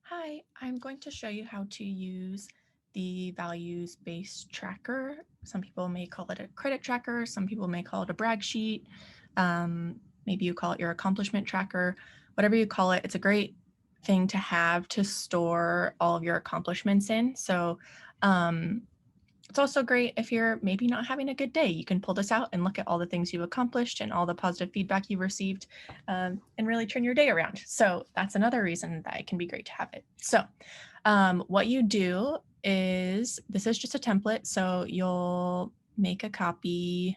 Hi, I'm going to show you how to use the values-based tracker. Some people may call it a credit tracker. Some people may call it a brag sheet. Maybe you call it your accomplishment tracker. Whatever you call it, it's a great thing to have to store all of your accomplishments in. So it's also great if you're maybe not having a good day. You can pull this out and look at all the things you've accomplished and all the positive feedback you've received and really turn your day around. So that's another reason that it can be great to have it. So what you do is, this is just a template. So you'll make a copy.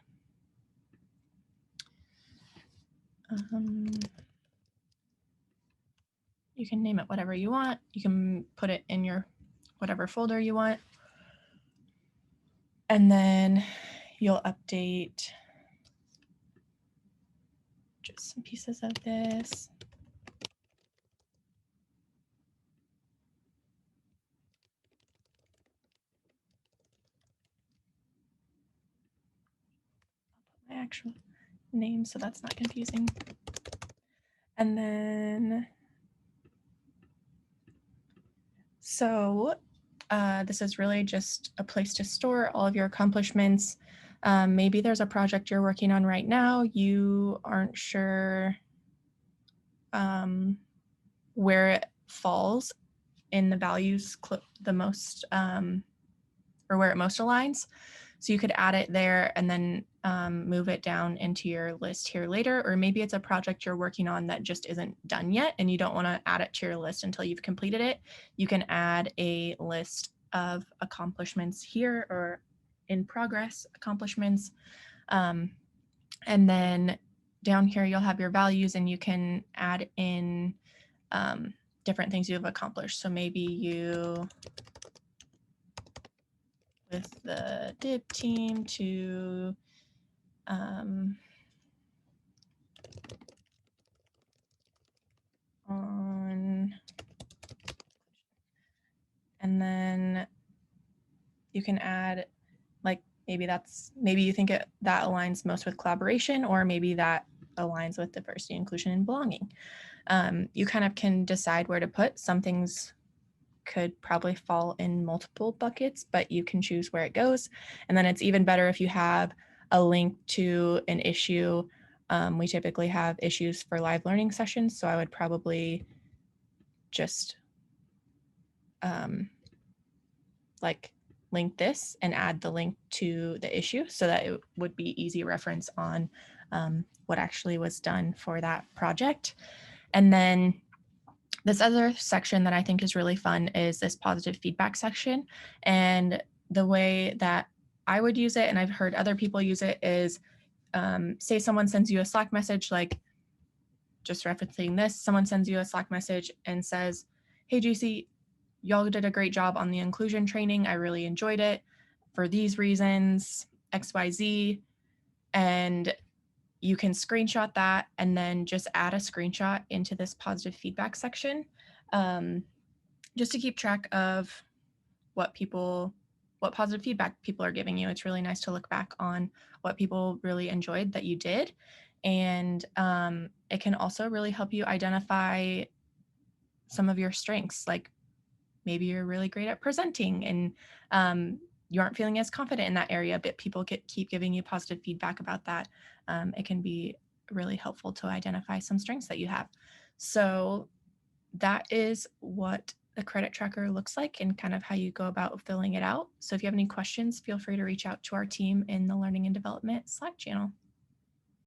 You can name it whatever you want. You can put it in your whatever folder you want. And then you'll update just some pieces of this. I'll put my actual name so that's not confusing. And then, so this is really just a place to store all of your accomplishments. Maybe there's a project you're working on right now. You aren't sure where it falls in the values the most, or where it most aligns. So you could add it there and then move it down into your list here later. Or maybe it's a project you're working on that just isn't done yet and you don't want to add it to your list until you've completed it. You can add a list of accomplishments here, or in progress accomplishments. And then down here, you'll have your values and you can add in different things you've accomplished. So maybe you, with the DIB team, to on, and then you can add, like, maybe you think that aligns most with collaboration, or maybe that aligns with diversity, inclusion, and belonging. You kind of can decide where to put. Some things could probably fall in multiple buckets, but you can choose where it goes. And then it's even better if you have a link to an issue. We typically have issues for live learning sessions, so I would probably just like link this and add the link to the issue so that it would be easy reference on what actually was done for that project. And then this other section that I think is really fun is this positive feedback section. And the way that I would use it, and I've heard other people use it, is say someone sends you a Slack message, like just referencing this, someone sends you a Slack message and says, hey, GC, y'all did a great job on the inclusion training. I really enjoyed it for these reasons, XYZ. And you can screenshot that and then just add a screenshot into this positive feedback section, just to keep track of what positive feedback people are giving you. It's really nice to look back on what people really enjoyed that you did. And it can also really help you identify some of your strengths. Like maybe you're really great at presenting and you aren't feeling as confident in that area, but people keep giving you positive feedback about that. It can be really helpful to identify some strengths that you have. So that is what the credit tracker looks like and kind of how you go about filling it out. So if you have any questions, feel free to reach out to our team in the Learning and Development Slack channel.